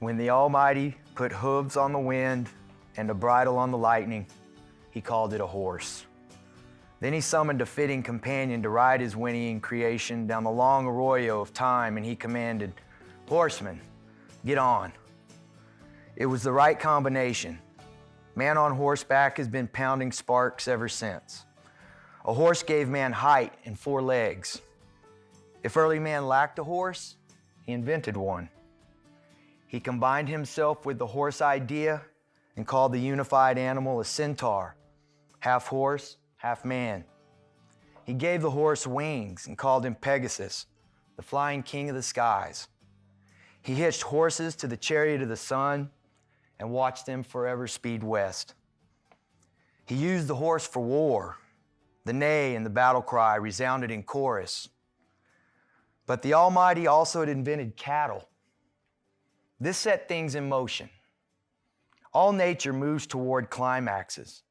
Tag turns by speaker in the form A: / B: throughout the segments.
A: When the Almighty put hooves on the wind and a bridle on the lightning, he called it a horse. Then he summoned a fitting companion to ride his whinnying creation down the long arroyo of time, and he commanded, "Horseman, get on." It was the right combination. Man on horseback has been pounding sparks ever since. A horse gave man height and 4 legs. If early man lacked a horse, he invented one. He combined himself with the horse idea and called the unified animal a centaur, half horse, half man. He gave the horse wings and called him Pegasus, the flying king of the skies. He hitched horses to the chariot of the sun and watched them forever speed west. He used the horse for war. The neigh and the battle cry resounded in chorus. But the Almighty also had invented cattle. This set things in motion. All nature moves toward climaxes.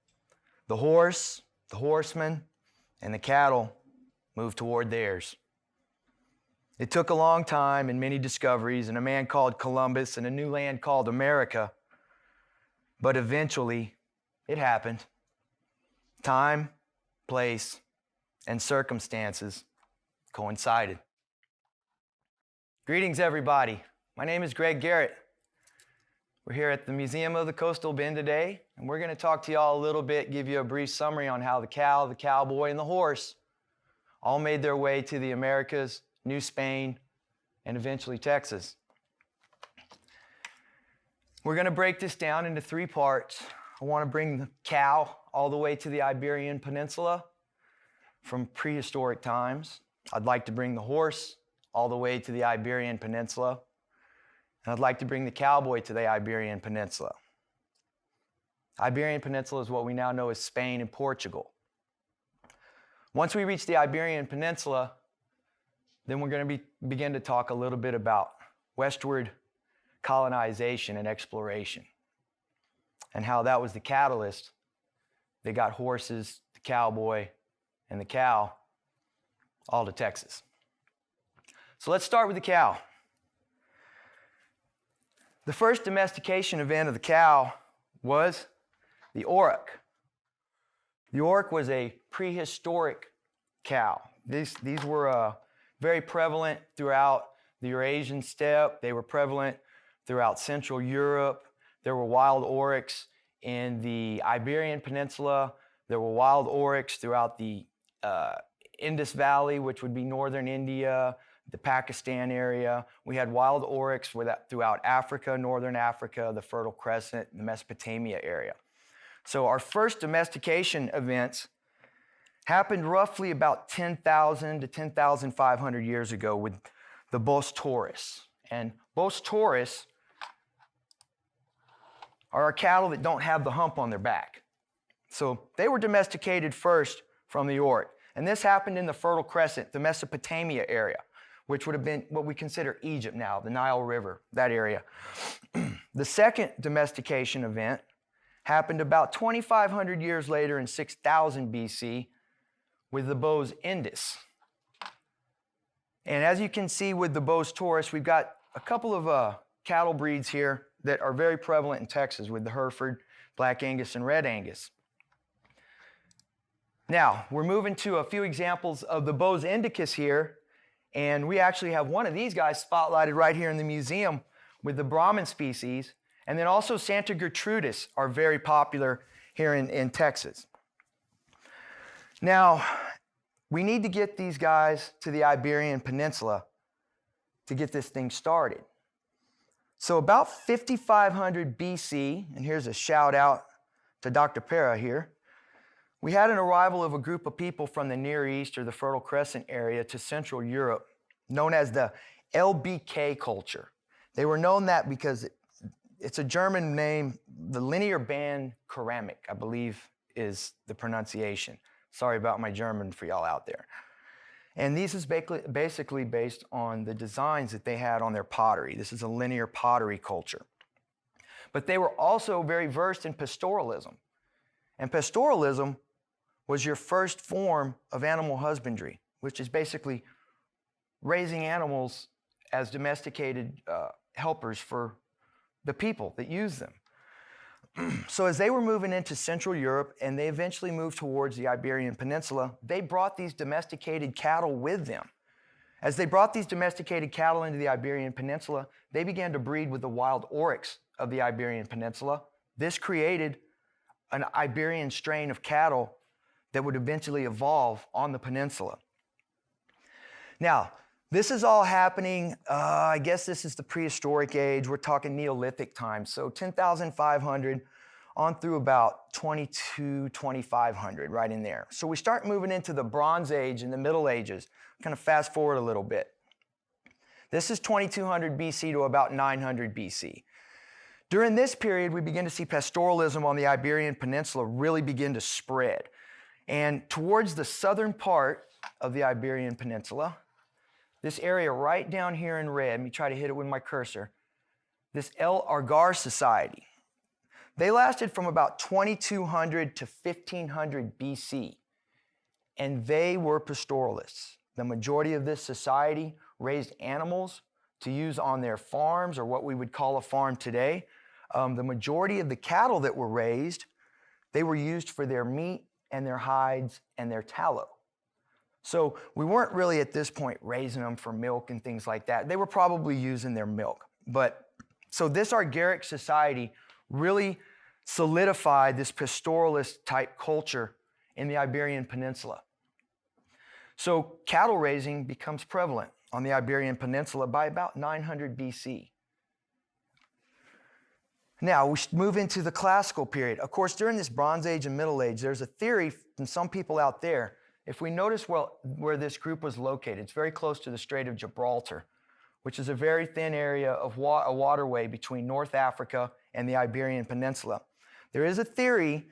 A: The horse, the horseman, and the cattle move toward theirs. It took a long time and many discoveries and a man called Columbus and a new land called America, but eventually it happened. Time, place, and circumstances coincided. Greetings, everybody. My name is Garrett. We're here at the Museum of the Coastal Bend today, and we're going to talk to y'all a little bit, give you a brief summary on how the cow, the cowboy, and the horse all made their way to the Americas, New Spain, and eventually Texas. We're going to break this down into 3 parts. I want to bring the cow all the way to the Iberian Peninsula from prehistoric times. I'd like to bring the horse all the way to the Iberian Peninsula. And I'd like to bring the cowboy to the Iberian Peninsula. Iberian Peninsula is what we now know as Spain and Portugal. Once we reach the Iberian Peninsula, then we're going to begin to talk a little bit about westward colonization and exploration, and how that was the catalyst that got horses, the cowboy, and the cow all to Texas. So let's start with the cow. The first domestication event of the cow was the auroch. The auroch was a prehistoric cow. These were very prevalent throughout the Eurasian steppe. They were prevalent throughout Central Europe. There were wild aurochs in the Iberian Peninsula. There were wild aurochs throughout the Indus Valley, which would be northern India, the Pakistan area. We had wild aurochs throughout Africa, northern Africa, the Fertile Crescent, the Mesopotamia area. So our first domestication events happened roughly about 10,000 to 10,500 years ago with the Bos taurus. And Bos taurus are our cattle that don't have the hump on their back. So they were domesticated first from the auroch. And this happened in the Fertile Crescent, the Mesopotamia area, which would have been what we consider Egypt now, the Nile River, that area. The second domestication event happened about 2,500 years later in 6,000 BC with the Bos indus. And as you can see with the Bos taurus, we've got a couple of cattle breeds here that are very prevalent in Texas with the Hereford, Black Angus, and Red Angus. Now, we're moving to a few examples of the Bos indicus here. And we actually have one of these guys spotlighted right here in the museum with the Brahmin species. And then also Santa Gertrudis are very popular here in Texas. Now, we need to get these guys to the Iberian Peninsula to get this thing started. So about 5,500 BC, and here's a shout out to Dr. Pera here, we had an arrival of a group of people from the Near East or the Fertile Crescent area to Central Europe, known as the LBK culture. They were known that because it's a German name, the linear band ceramic, I believe is the pronunciation. Sorry about my German for y'all out there. And this is basically based on the designs that they had on their pottery. This is a linear pottery culture. But they were also very versed in pastoralism. And pastoralism was your first form of animal husbandry, which is basically raising animals as domesticated helpers for the people that use them. So as they were moving into Central Europe and they eventually moved towards the Iberian Peninsula, they brought these domesticated cattle with them. As they brought these domesticated cattle into the Iberian Peninsula, they began to breed with the wild oryx of the Iberian Peninsula. This created an Iberian strain of cattle that would eventually evolve on the peninsula. Now, this is all happening, I guess this is the prehistoric age. We're talking Neolithic times. So 10,500 on through about 2,500, right in there. So we start moving into the Bronze Age and the Middle Ages. Kind of fast forward a little bit. This is 2200 BC to about 900 BC. During this period, we begin to see pastoralism on the Iberian Peninsula really begin to spread. And towards the southern part of the Iberian Peninsula, this area right down here in red, let me try to hit it with my cursor, this El Argar Society. They lasted from about 2200 to 1500 BC, and they were pastoralists. The majority of this society raised animals to use on their farms, or what we would call a farm today. The majority of the cattle that were raised, they were used for their meat and their hides and their tallow. So we weren't really at this point raising them for milk and things like that. They were probably using their milk. So this Argaric society really solidified this pastoralist type culture in the Iberian Peninsula. So cattle raising becomes prevalent on the Iberian Peninsula by about 900 BC. Now, we move into the classical period. Of course, during this Bronze Age and Middle Age, there's a theory from some people out there. If we notice where this group was located, it's very close to the Strait of Gibraltar, which is a very thin area of a waterway between North Africa and the Iberian Peninsula. There is a theory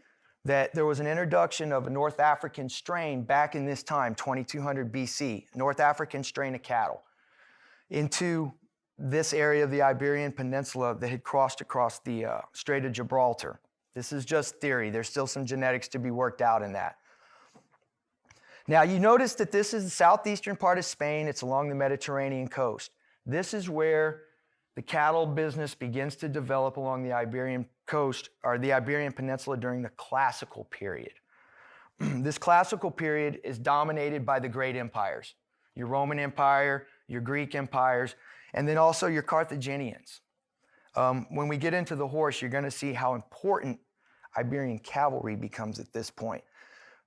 A: that there was an introduction of a North African strain back in this time, 2200 BC, North African strain of cattle, into this area of the Iberian Peninsula that had crossed across the Strait of Gibraltar. This is just theory. There's still some genetics to be worked out in that. Now, you notice that this is the southeastern part of Spain. It's along the Mediterranean coast. This is where the cattle business begins to develop along the Iberian coast, or the Iberian Peninsula, during the classical period. This classical period is dominated by the great empires, your Roman Empire, your Greek empires, and then also your Carthaginians. When we get into the horse, you're going to see how important Iberian cavalry becomes at this point.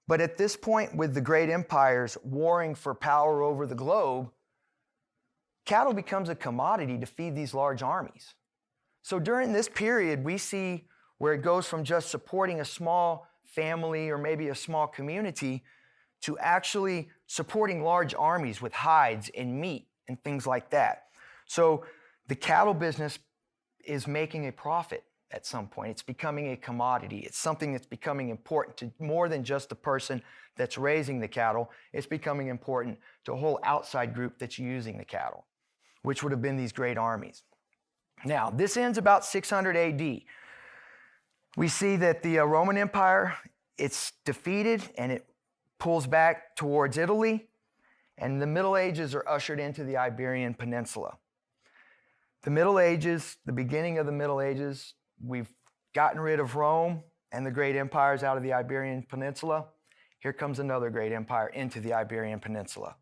A: But at this point, with the great empires warring for power over the globe, cattle becomes a commodity to feed these large armies. So during this period, we see where it goes from just supporting a small family or maybe a small community to actually supporting large armies with hides and meat and things like that. So the cattle business is making a profit at some point. It's becoming a commodity. It's something that's becoming important to more than just the person that's raising the cattle. It's becoming important to a whole outside group that's using the cattle, which would have been these great armies. Now, this ends about 600 AD. We see that the Roman Empire, it's defeated and it pulls back towards Italy, and the Middle Ages are ushered into the Iberian Peninsula. The Middle Ages, the beginning of the Middle Ages, we've gotten rid of Rome and the great empires out of the Iberian Peninsula. Here comes another great empire into the Iberian Peninsula,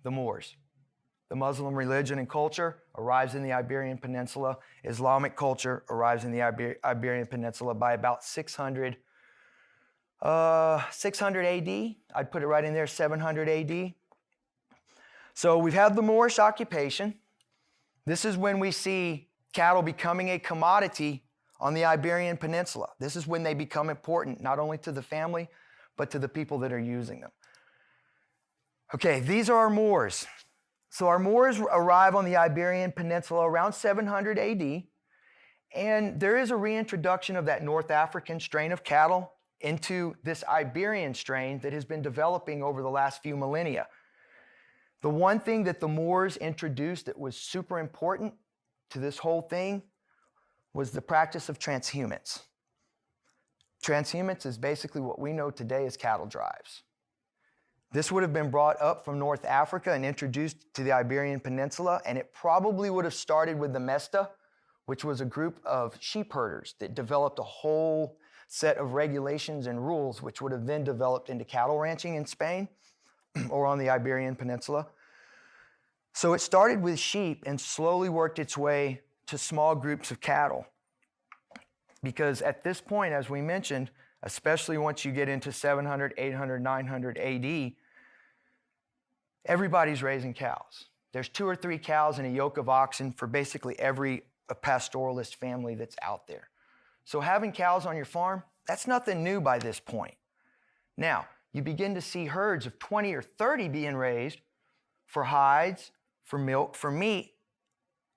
A: the Moors. The Muslim religion and culture arrives in the Iberian Peninsula. Islamic culture arrives in the Iberian Peninsula by about 600 AD. I'd put it right in there, 700 AD. So we've had the Moorish occupation. This is when we see cattle becoming a commodity on the Iberian Peninsula. This is when they become important, not only to the family, but to the people that are using them. Okay, these are our Moors. So our Moors arrive on the Iberian Peninsula around 700 AD, and there is a reintroduction of that North African strain of cattle into this Iberian strain that has been developing over the last few millennia. The one thing that the Moors introduced that was super important to this whole thing was the practice of transhumance. Transhumance is basically what we know today as cattle drives. This would have been brought up from North Africa and introduced to the Iberian Peninsula, and it probably would have started with the Mesta, which was a group of sheep herders that developed a whole set of regulations and rules, which would have then developed into cattle ranching in Spain or on the Iberian Peninsula. So it started with sheep and slowly worked its way to small groups of cattle. Because at this point, as we mentioned, especially once you get into 700, 800, 900 AD, everybody's raising cows. There's 2 or 3 cows and a yoke of oxen for basically every pastoralist family that's out there. So having cows on your farm, that's nothing new by this point. Now, you begin to see herds of 20 or 30 being raised for hides, for milk, for meat,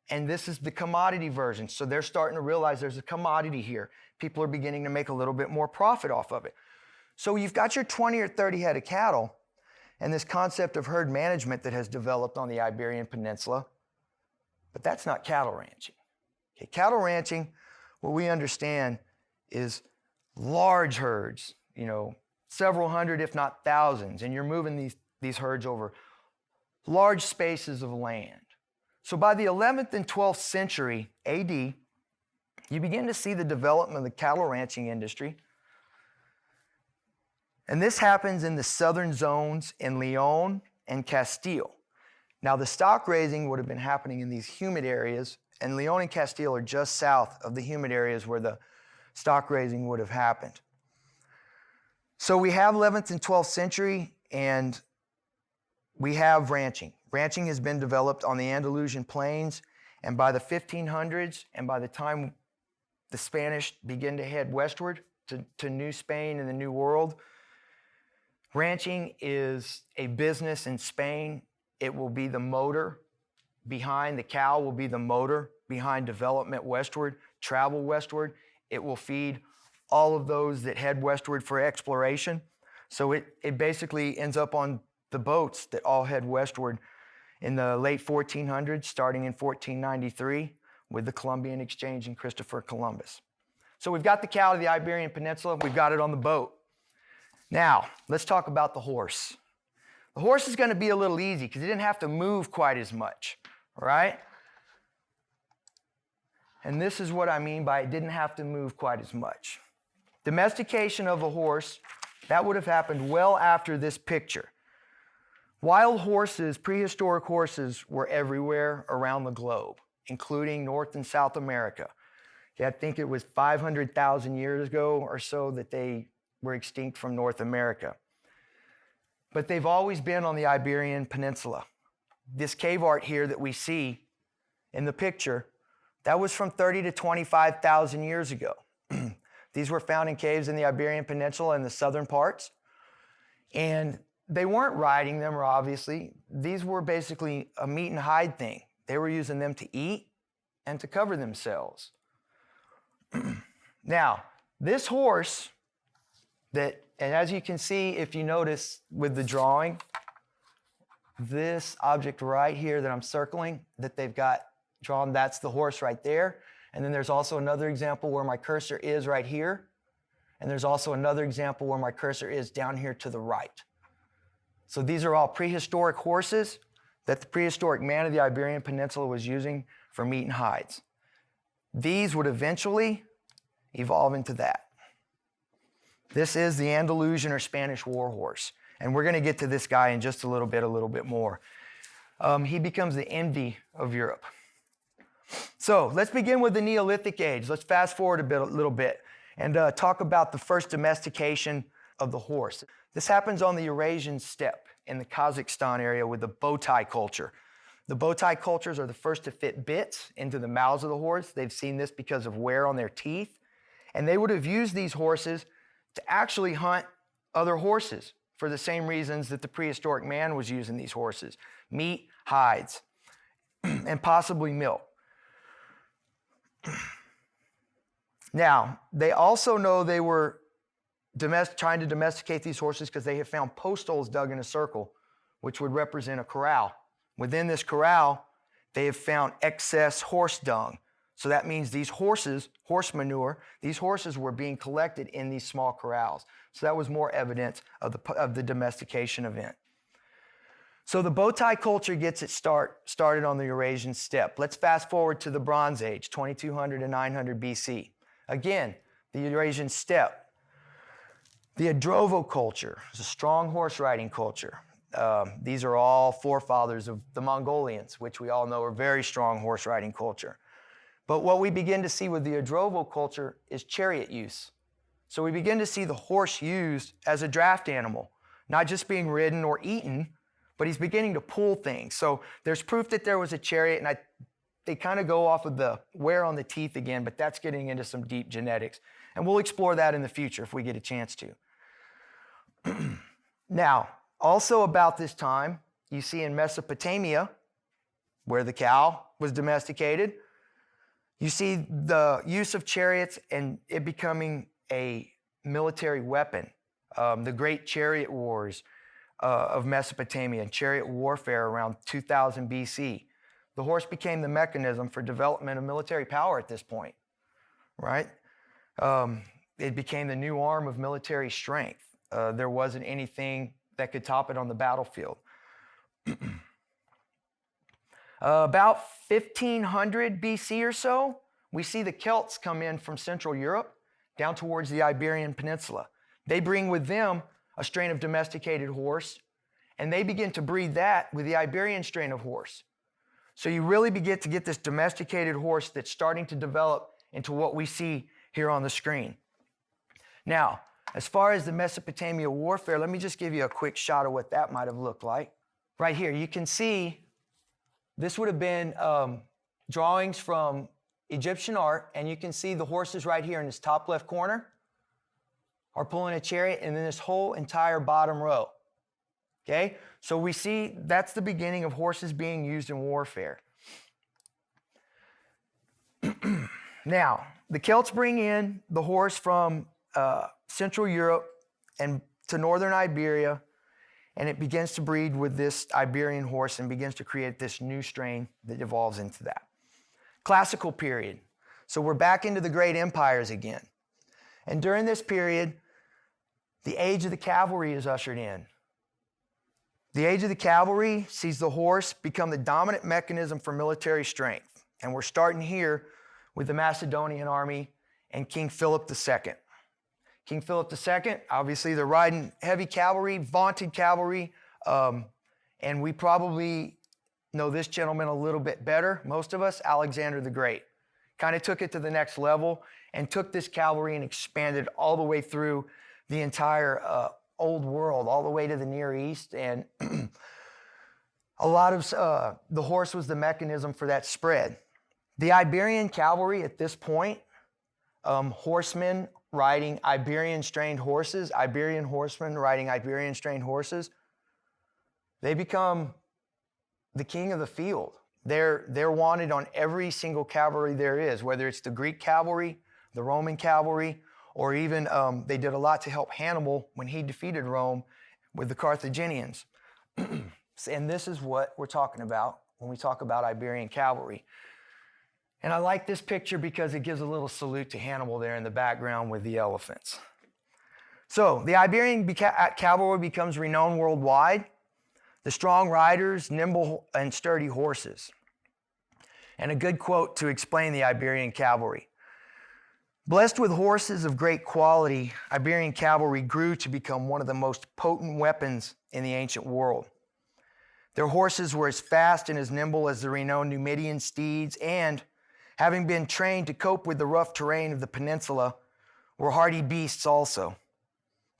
A: and this is the commodity version. So they're starting to realize there's a commodity here. People are beginning to make a little bit more profit off of it. So you've got your 20 or 30 head of cattle and this concept of herd management that has developed on the Iberian Peninsula, but that's not cattle ranching. Okay, cattle ranching, what we understand is large herds, several hundred, if not thousands, and you're moving these herds over large spaces of land. So by the 11th and 12th century AD, you begin to see the development of the cattle ranching industry. And this happens in the southern zones in Leon and Castile. Now the stock raising would have been happening in these humid areas, and Leon and Castile are just south of the humid areas where the stock raising would have happened. So we have 11th and 12th century, and we have ranching. Ranching has been developed on the Andalusian plains, and by the 1500s, and by the time the Spanish begin to head westward to New Spain and the New World, ranching is a business in Spain. It will be the motor behind, the cow will be the motor behind development westward, travel westward. It will feed all of those that head westward for exploration. So it basically ends up on the boats that all head westward in the late 1400s, starting in 1493 with the Columbian Exchange and Christopher Columbus. So we've got the cow to the Iberian Peninsula, we've got it on the boat. Now, let's talk about the horse. The horse is going to be a little easy because it didn't have to move quite as much, right? And this is what I mean by it didn't have to move quite as much. Domestication of a horse, that would have happened well after this picture. Wild horses, prehistoric horses, were everywhere around the globe, including North and South America. I think it was 500,000 years ago or so that they were extinct from North America. But they've always been on the Iberian Peninsula. This cave art here that we see in the picture, that was from 30 to 25,000 years ago. These were found in caves in the Iberian Peninsula in the southern parts. And they weren't riding them, obviously. These were basically a meat and hide thing. They were using them to eat and to cover themselves. Now, this horse and as you can see, if you notice with the drawing, this object right here that I'm circling, that they've got drawn, that's the horse right there. And then there's also another example where my cursor is right here. And there's also another example where my cursor is down here to the right. So these are all prehistoric horses that the prehistoric man of the Iberian Peninsula was using for meat and hides. These would eventually evolve into that. This is the Andalusian or Spanish war horse. And we're going to get to this guy in just a little bit more. He becomes the envy of Europe. So let's begin with the Neolithic age. Let's fast forward a little bit and talk about the first domestication of the horse. This happens on the Eurasian steppe in the Kazakhstan area with the bow tie culture. The bow tie cultures are the first to fit bits into the mouths of the horse. They've seen this because of wear on their teeth. And they would have used these horses to actually hunt other horses for the same reasons that the prehistoric man was using these horses: meat, hides, and possibly milk. Now, they also know they were trying to domesticate these horses because they have found post holes dug in a circle, which would represent a corral. Within this corral, they have found excess horse dung. So that means these horses, horse manure, these horses were being collected in these small corrals. So that was more evidence of the domestication event. So the bow tie culture gets its started on the Eurasian steppe. Let's fast forward to the Bronze Age, 2200 to 900 BC. Again, the Eurasian steppe. The Adrovo culture is a strong horse riding culture. These are all forefathers of the Mongolians, which we all know are very strong horse riding culture. But what we begin to see with the Adrovo culture is chariot use. So we begin to see the horse used as a draft animal, not just being ridden or eaten, but he's beginning to pull things. So there's proof that there was a chariot, and they kind of go off of the wear on the teeth again, but that's getting into some deep genetics. And we'll explore that in the future if we get a chance to. Now, also about this time, you see in Mesopotamia, where the cow was domesticated, you see the use of chariots and it becoming a military weapon. The great chariot wars of Mesopotamia and chariot warfare around 2000 BC. The horse became the mechanism for development of military power at this point, right? It became the new arm of military strength. There wasn't anything that could top it on the battlefield. About 1500 BC or so, we see the Celts come in from Central Europe down towards the Iberian Peninsula. They bring with them a strain of domesticated horse, and they begin to breed that with the Iberian strain of horse. So you really begin to get this domesticated horse that's starting to develop into what we see here on the screen. Now, as far as the Mesopotamia warfare, let me just give you a quick shot of what that might have looked like. Right here, you can see this would have been drawings from Egyptian art, and you can see the horses right here in this top left corner are pulling a chariot, and then this whole entire bottom row. Okay, so we see that's the beginning of horses being used in warfare. Now, the Celts bring in the horse from Central Europe and to northern Iberia, and it begins to breed with this Iberian horse and begins to create this new strain that evolves into that. Classical period. So we're back into the great empires again. And during this period, the age of the cavalry is ushered in. The age of the cavalry sees the horse become the dominant mechanism for military strength. And we're starting here with the Macedonian army and King Philip II. King Philip II, obviously they're riding heavy cavalry, vaunted cavalry, and we probably know this gentleman a little bit better, most of us, Alexander the Great. Kind of took it to the next level and took this cavalry and expanded all the way through the entire old world, all the way to the Near East, and a lot of the horse was the mechanism for that spread. The Iberian cavalry at this point, horsemen riding Iberian-strained horses, Iberian horsemen riding Iberian-strained horses, they become the king of the field. They're wanted on every single cavalry there is, whether it's the Greek cavalry, the Roman cavalry, or even they did a lot to help Hannibal when he defeated Rome with the Carthaginians. And this is what we're talking about when we talk about Iberian cavalry. And I like this picture because it gives a little salute to Hannibal there in the background with the elephants. So the Iberian cavalry becomes renowned worldwide. The strong riders, nimble and sturdy horses. And a good quote to explain the Iberian cavalry. Blessed with horses of great quality, Iberian cavalry grew to become one of the most potent weapons in the ancient world. Their horses were as fast and as nimble as the renowned Numidian steeds, and having been trained to cope with the rough terrain of the peninsula, were hardy beasts also.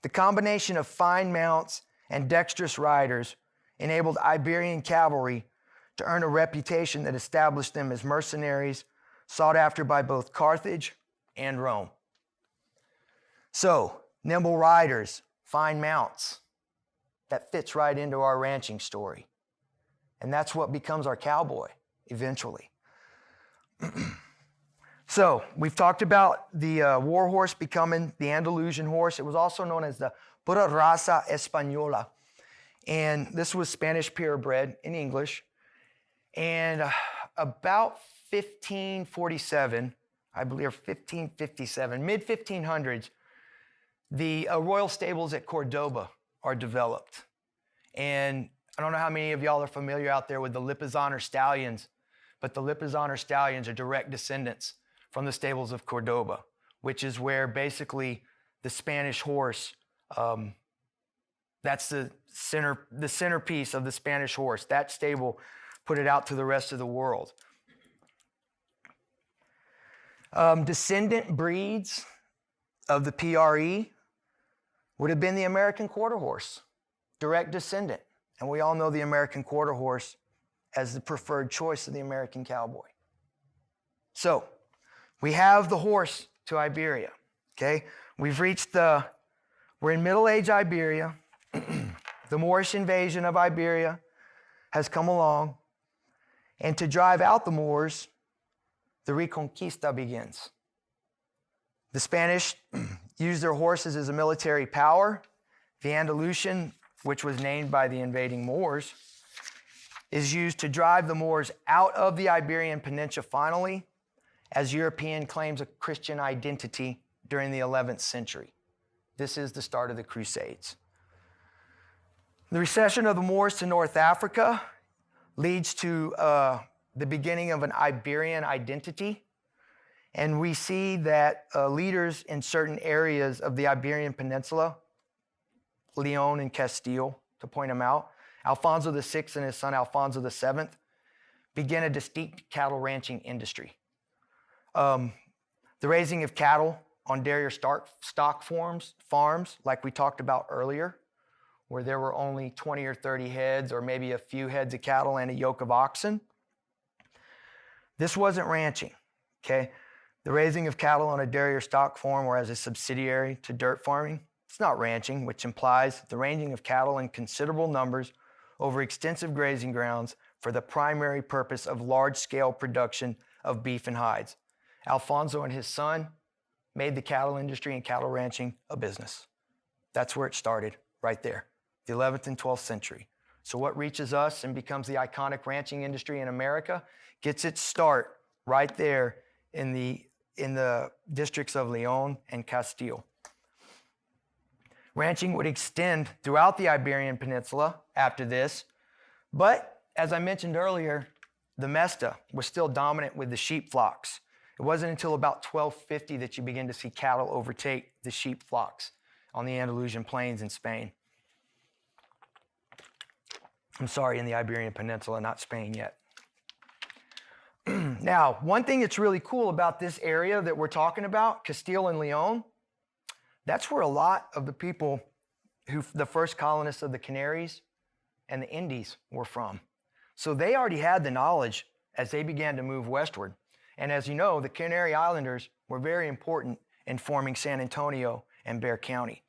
A: The combination of fine mounts and dexterous riders enabled Iberian cavalry to earn a reputation that established them as mercenaries sought after by both Carthage and Rome. So, nimble riders, fine mounts, that fits right into our ranching story. And that's what becomes our cowboy eventually. So, we've talked about the war horse becoming the Andalusian horse. It was also known as the Pura Raza Española. And this was Spanish purebred in English. And about 1547, I believe, or 1557, mid-1500s, the royal stables at Cordoba are developed. And I don't know how many of y'all are familiar out there with the Lipizzaner stallions, but the Lipizzaner stallions are direct descendants from the stables of Cordoba, which is where basically the Spanish horse, that's the centerpiece of the Spanish horse. That stable put it out to the rest of the world. Descendant breeds of the PRE would have been the American quarter horse, direct descendant. And we all know the American quarter horse as the preferred choice of the American cowboy. So we have the horse to Iberia, okay? We're in Middle Age Iberia. The Moorish invasion of Iberia has come along. And to drive out the Moors, the Reconquista begins. The Spanish used their horses as a military power. The Andalusian, which was named by the invading Moors, is used to drive the Moors out of the Iberian Peninsula finally, as European claims a Christian identity during the 11th century. This is the start of the Crusades. The recession of the Moors to North Africa leads to the beginning of an Iberian identity. And we see that leaders in certain areas of the Iberian Peninsula, Leon and Castile, to point them out, Alfonso VI and his son Alfonso VII, begin a distinct cattle ranching industry. The raising of cattle on dairy stock farms, like we talked about earlier, where there were only 20 or 30 heads or maybe a few heads of cattle and a yoke of oxen. This wasn't ranching, okay? The raising of cattle on a dairy or stock farm or as a subsidiary to dirt farming, it's not ranching, which implies the ranging of cattle in considerable numbers over extensive grazing grounds for the primary purpose of large-scale production of beef and hides. Alfonso and his son made the cattle industry and cattle ranching a business. That's where it started, right there, the 11th and 12th century. So what reaches us and becomes the iconic ranching industry in America gets its start right there in the districts of Leon and Castile. Ranching would extend throughout the Iberian Peninsula after this, but as I mentioned earlier, the Mesta was still dominant with the sheep flocks. It wasn't until about 1250 that you begin to see cattle overtake the sheep flocks on the Andalusian plains in Spain. I'm sorry, in the Iberian Peninsula, not Spain yet. Now, one thing that's really cool about this area that we're talking about, Castile and Leon, that's where a lot of the people the first colonists of the Canaries and the Indies were from. So they already had the knowledge as they began to move westward. And as you know, the Canary Islanders were very important in forming San Antonio and Bexar County.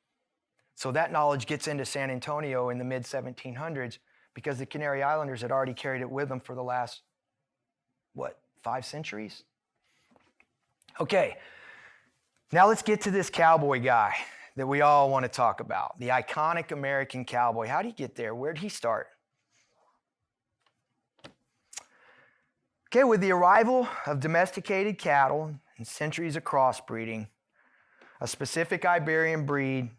A: So that knowledge gets into San Antonio in the mid-1700s because the Canary Islanders had already carried it with them for the last, 5 centuries? Okay, now let's get to this cowboy guy that we all want to talk about, the iconic American cowboy. How did he get there? Where did he start? Okay, with the arrival of domesticated cattle and centuries of crossbreeding, a specific Iberian breed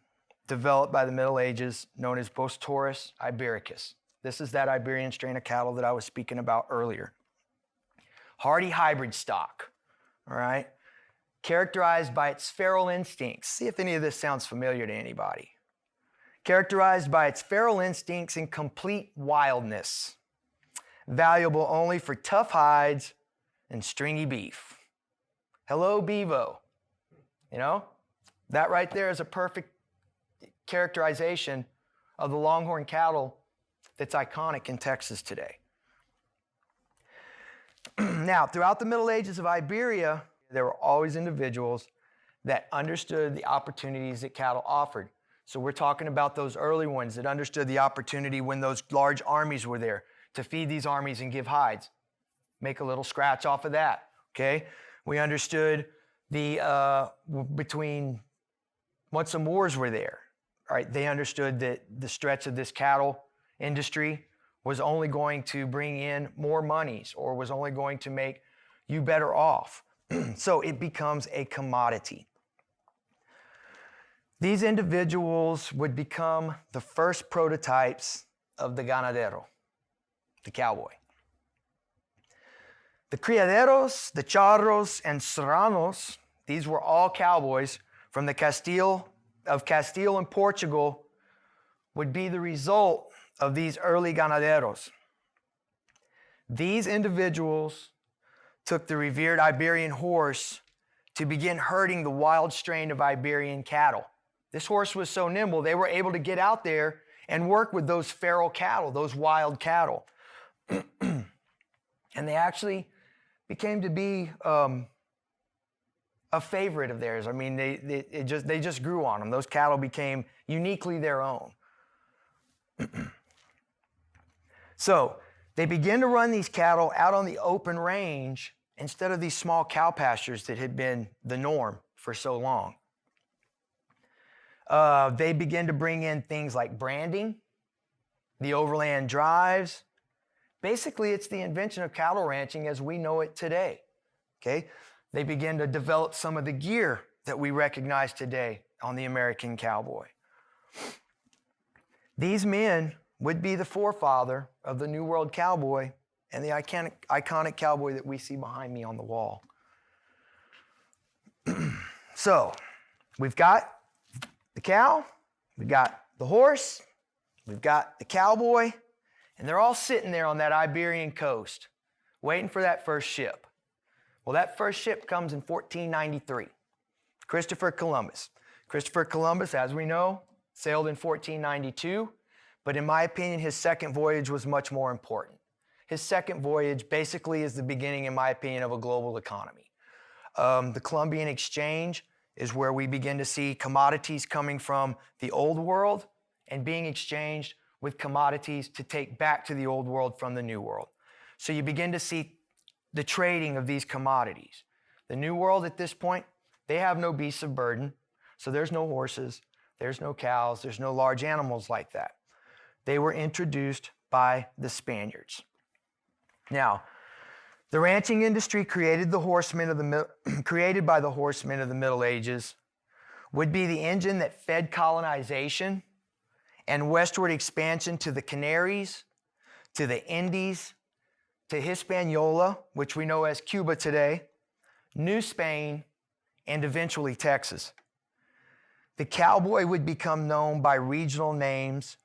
A: developed by the Middle Ages known as Bos-Taurus ibericus. This is that Iberian strain of cattle that I was speaking about earlier. Hardy hybrid stock, all right? Characterized by its feral instincts. See if any of this sounds familiar to anybody. Characterized by its feral instincts and complete wildness. Valuable only for tough hides and stringy beef. Hello, Bevo. You know, that right there is a perfect characterization of the longhorn cattle that's iconic in Texas today. Now, throughout the Middle Ages of Iberia, there were always individuals that understood the opportunities that cattle offered. So we're talking about those early ones that understood the opportunity when those large armies were there to feed these armies and give hides. Make a little scratch off of that, okay? We understood between once the Moors were there, all right, they understood that the stretch of this cattle industry was only going to bring in more monies or was only going to make you better off. So it becomes a commodity. These individuals would become the first prototypes of the ganadero, the cowboy. The criaderos, the charros, and serranos, these were all cowboys from the Castile and Portugal, would be the result of these early ganaderos. These individuals took the revered Iberian horse to begin herding the wild strain of Iberian cattle. This horse was so nimble, they were able to get out there and work with those feral cattle, those wild cattle. And they actually became to be a favorite of theirs. I mean, they just grew on them. Those cattle became uniquely their own. So they began to run these cattle out on the open range instead of these small cow pastures that had been the norm for so long. They began to bring in things like branding, the overland drives. Basically, it's the invention of cattle ranching as we know it today. Okay? They began to develop some of the gear that we recognize today on the American cowboy. These men would be the forefather of the New World cowboy and the iconic cowboy that we see behind me on the wall. So, we've got the cow, we've got the horse, we've got the cowboy, and they're all sitting there on that Iberian coast, waiting for that first ship. Well, that first ship comes in 1493. Christopher Columbus. Christopher Columbus, as we know, sailed in 1492, but in my opinion, his second voyage was much more important. His second voyage basically is the beginning, in my opinion, of a global economy. The Columbian Exchange is where we begin to see commodities coming from the old world and being exchanged with commodities to take back to the old world from the new world. So you begin to see the trading of these commodities. The new world at this point, they have no beasts of burden, so there's no horses, there's no cows, there's no large animals like that. They were introduced by the Spaniards. Now, the ranching industry created by the horsemen of the Middle Ages would be the engine that fed colonization and westward expansion to the Canaries, to the Indies, to Hispaniola, which we know as Cuba today, New Spain, and eventually Texas. The cowboy would become known by regional names.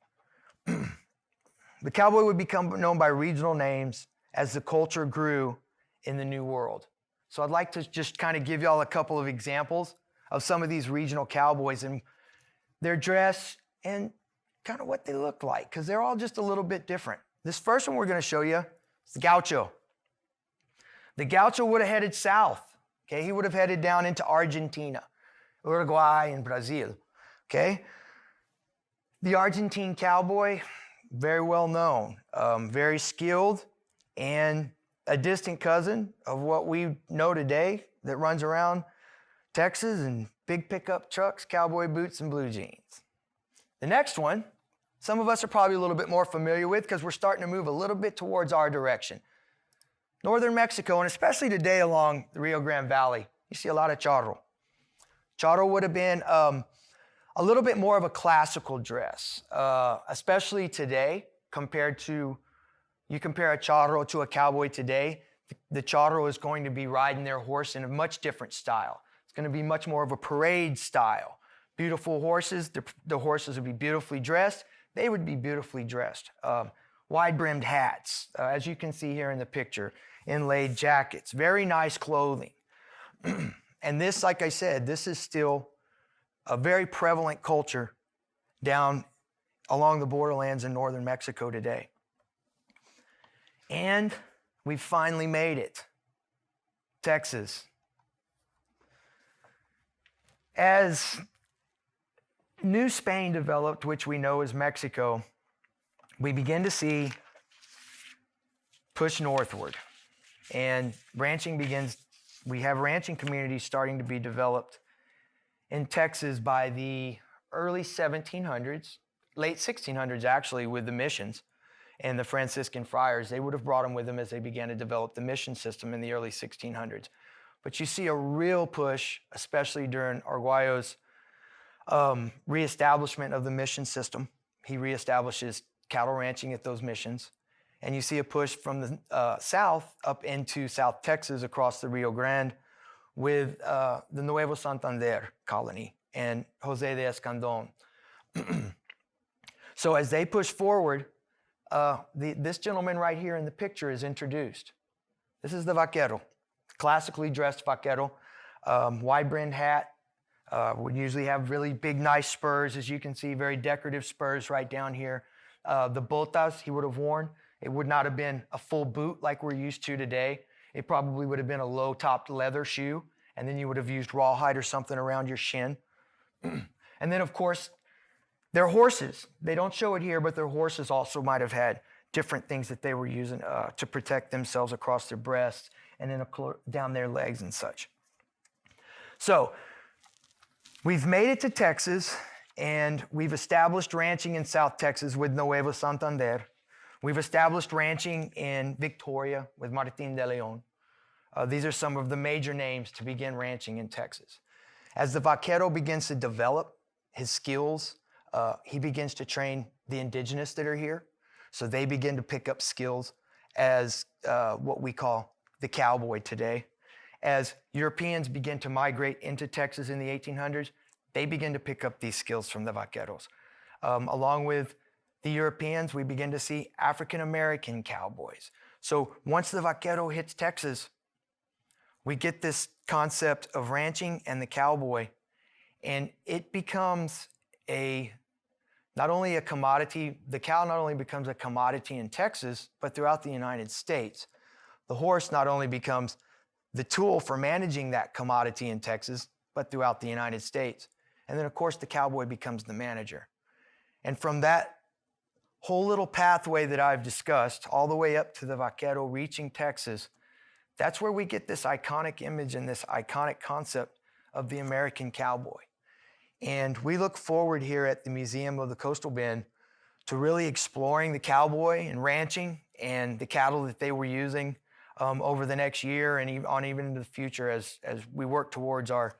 A: The cowboy would become known by regional names as the culture grew in the New World. So I'd like to just kind of give y'all a couple of examples of some of these regional cowboys and their dress and kind of what they look like, because they're all just a little bit different. This first one we're going to show you is the gaucho. The gaucho would have headed south. Okay, he would have headed down into Argentina, Uruguay, and Brazil. Okay, the Argentine cowboy, very well known, very skilled, and a distant cousin of what we know today that runs around Texas in big pickup trucks, cowboy boots, and blue jeans. The next one, some of us are probably a little bit more familiar with because we're starting to move a little bit towards our direction. Northern Mexico, and especially today along the Rio Grande Valley, you see a lot of charro. Charro would have been a little bit more of a classical dress, especially today compared to, you compare a charro to a cowboy today, the charro is going to be riding their horse in a much different style. It's going to be much more of a parade style. Beautiful horses, the horses would be beautifully dressed. They would be beautifully dressed. Wide-brimmed hats, as you can see here in the picture, inlaid jackets, very nice clothing. And this, like I said, this is still a very prevalent culture down along the borderlands in northern Mexico today. And we've finally made it. Texas. As New Spain developed, which we know as Mexico, we begin to see push northward. And ranching begins, we have ranching communities starting to be developed in Texas by the early 1700s, late 1600s actually, with the missions and the Franciscan friars. They would have brought them with them as they began to develop the mission system in the early 1600s. But you see a real push, especially during Arguello's reestablishment of the mission system. He reestablishes cattle ranching at those missions. And you see a push from the south up into South Texas across the Rio Grande with the Nuevo Santander colony and Jose de Escandon. So as they push forward, this gentleman right here in the picture is introduced. This is the vaquero, classically dressed vaquero, wide-brimmed hat, would usually have really big, nice spurs, as you can see, very decorative spurs right down here. The botas he would have worn, it would not have been a full boot like we're used to today. It probably would have been a low-topped leather shoe, and then you would have used rawhide or something around your shin. And then, of course, their horses. They don't show it here, but their horses also might have had different things that they were using to protect themselves across their breasts and then down their legs and such. So we've made it to Texas, and we've established ranching in South Texas with Nuevo Santander. We've established ranching in Victoria with Martín de León. These are some of the major names to begin ranching in Texas. As the vaquero begins to develop his skills, he begins to train the indigenous that are here. So they begin to pick up skills as what we call the cowboy today. As Europeans begin to migrate into Texas in the 1800s, they begin to pick up these skills from the vaqueros. Along with the Europeans, we begin to see African-American cowboys. So once the vaquero hits Texas, we get this concept of ranching and the cowboy, and it becomes not only a commodity, the cow not only becomes a commodity in Texas, but throughout the United States. The horse not only becomes the tool for managing that commodity in Texas, but throughout the United States. And then, of course, the cowboy becomes the manager. And from that whole little pathway that I've discussed, all the way up to the vaquero reaching Texas, that's where we get this iconic image and this iconic concept of the American cowboy. And we look forward here at the Museum of the Coastal Bend to really exploring the cowboy and ranching and the cattle that they were using over the next year and even into the future as we work towards our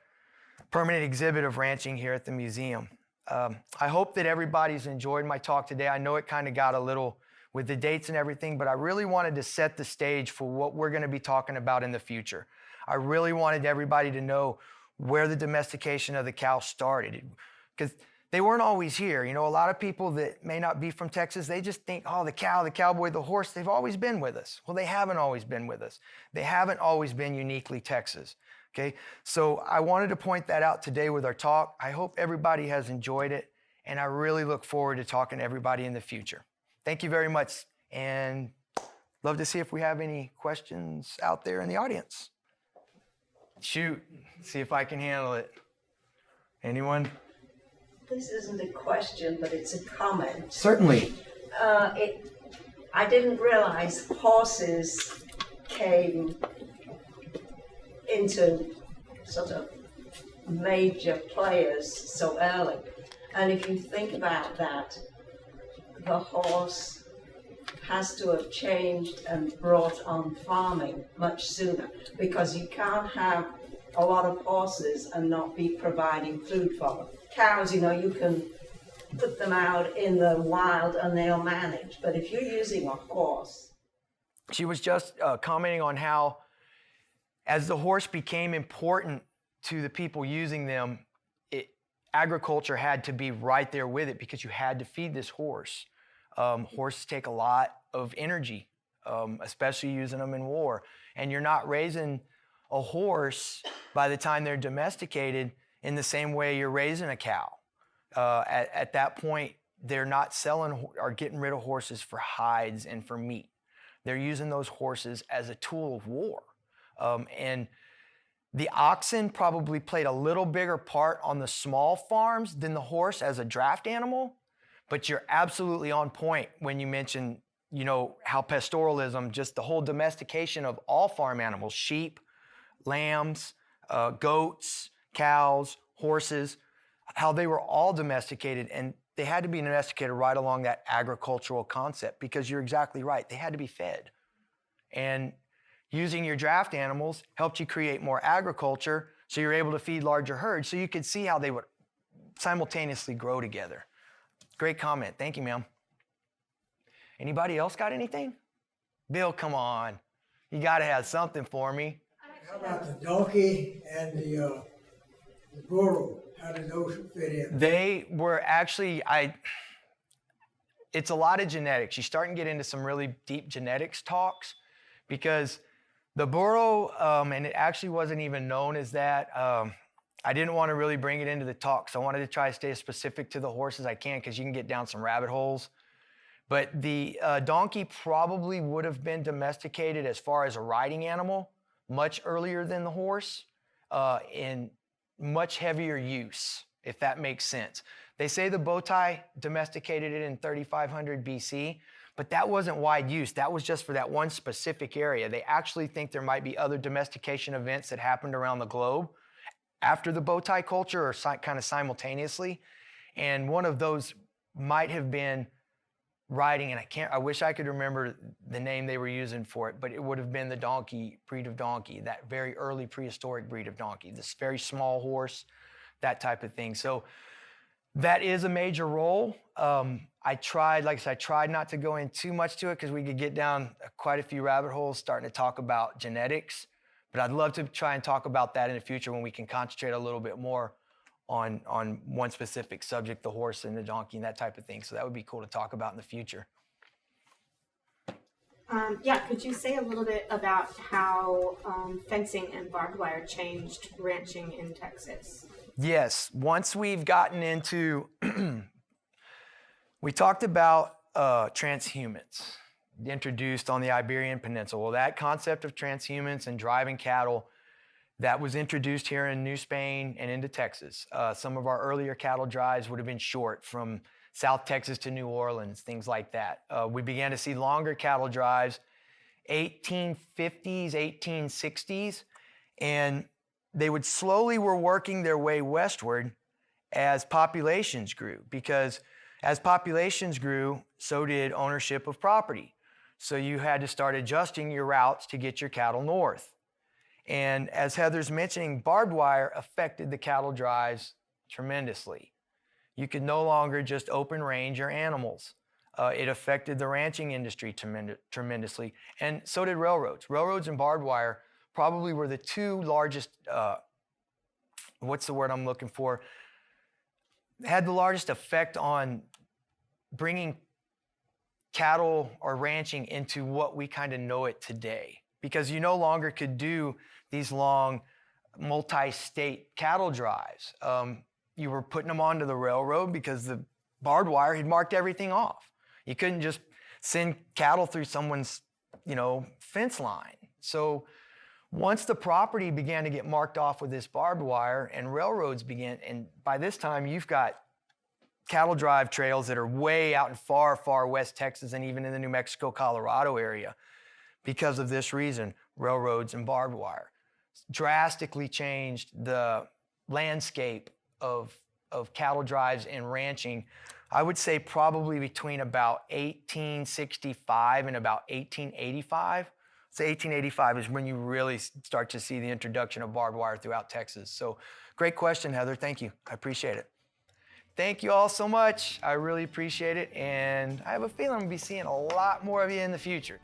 A: permanent exhibit of ranching here at the museum. I hope that everybody's enjoyed my talk today. I know it kind of got a little with the dates and everything, but I really wanted to set the stage for what we're going to be talking about in the future. I really wanted everybody to know where the domestication of the cow started, because they weren't always here. You know, a lot of people that may not be from Texas, they just think, oh, the cow, the cowboy, the horse, they've always been with us. Well, they haven't always been with us. They haven't always been uniquely Texas, okay? So I wanted to point that out today with our talk. I hope everybody has enjoyed it, and I really look forward to talking to everybody in the future. Thank you very much, and love to see if we have any questions out there in the audience. Shoot, see if I can handle it. Anyone?
B: This isn't a question, but it's a comment.
A: Certainly.
B: I didn't realize horses came into sort of major players so early. And if you think about that, the horse has to have changed and brought on farming much sooner, because you can't have a lot of horses and not be providing food for them. Cows, you know, you can put them out in the wild and they'll manage, but if you're using a horse.
A: She was just commenting on how as the horse became important to the people using them, agriculture had to be right there with it, because you had to feed this horse. Horses take a lot of energy, especially using them in war. And you're not raising a horse by the time they're domesticated in the same way you're raising a cow. At that point, they're not selling or getting rid of horses for hides and for meat. They're using those horses as a tool of war. And the oxen probably played a little bigger part on the small farms than the horse as a draft animal, but you're absolutely on point when you mention, you know, how pastoralism, just the whole domestication of all farm animals, sheep, lambs, goats, cows, horses, how they were all domesticated, and they had to be domesticated right along that agricultural concept, because you're exactly right, they had to be fed. And using your draft animals helped you create more agriculture, so you're able to feed larger herds, so you could see how they would simultaneously grow together. Great comment. Thank you, ma'am. Anybody else got anything? Bill, come on. You got to have something for me.
C: How about the donkey and the burro? How did those fit in?
A: They were actually, it's a lot of genetics. You're starting to get into some really deep genetics talks because the burro, and it actually wasn't even known as that. I didn't want to really bring it into the talk, so I wanted to try to stay as specific to the horse as I can because you can get down some rabbit holes. But the donkey probably would have been domesticated as far as a riding animal much earlier than the horse in much heavier use, if that makes sense. They say the bow tie domesticated it in 3500 BC, but that wasn't wide use. That was just for that one specific area. They actually think there might be other domestication events that happened around the globe after the bow tie culture or kind of simultaneously. And one of those might have been riding, and I wish I could remember the name they were using for it, but it would have been the donkey, breed of donkey, that very early prehistoric breed of donkey, this very small horse, that type of thing. So that is a major role. I tried not to go in too much to it because we could get down quite a few rabbit holes starting to talk about genetics, but I'd love to try and talk about that in the future when we can concentrate a little bit more on one specific subject, the horse and the donkey and that type of thing. So that would be cool to talk about in the future.
D: Yeah, could you say a little bit about how fencing and barbed wire changed ranching in Texas?
A: Yes, once we've gotten into, we talked about transhumance introduced on the Iberian Peninsula. Well, that concept of transhumance and driving cattle, that was introduced here in New Spain and into Texas. Some of our earlier cattle drives would have been short from South Texas to New Orleans, things like that. We began to see longer cattle drives, 1850s, 1860s, and they would slowly were working their way westward as populations grew, because as populations grew, so did ownership of property. So you had to start adjusting your routes to get your cattle north. And as Heather's mentioning, barbed wire affected the cattle drives tremendously. You could no longer just open range your animals. It affected the ranching industry tremendously, and so did railroads. Railroads and barbed wire probably were the two largest, what's the word I'm looking for? Had the largest effect on bringing cattle or ranching into what we kind of know it today. Because you no longer could do these long multi-state cattle drives. You were putting them onto the railroad because the barbed wire had marked everything off. You couldn't just send cattle through someone's, fence line. So once the property began to get marked off with this barbed wire and railroads began, and by this time you've got cattle drive trails that are way out in far, far west Texas and even in the New Mexico, Colorado area. Because of this reason, railroads and barbed wire drastically changed the landscape of cattle drives and ranching. I would say probably between about 1865 and about 1885. So 1885 is when you really start to see the introduction of barbed wire throughout Texas. So great question, Heather. Thank you. I appreciate it. Thank you all so much. I really appreciate it. And I have a feeling I'm going to be seeing a lot more of you in the future.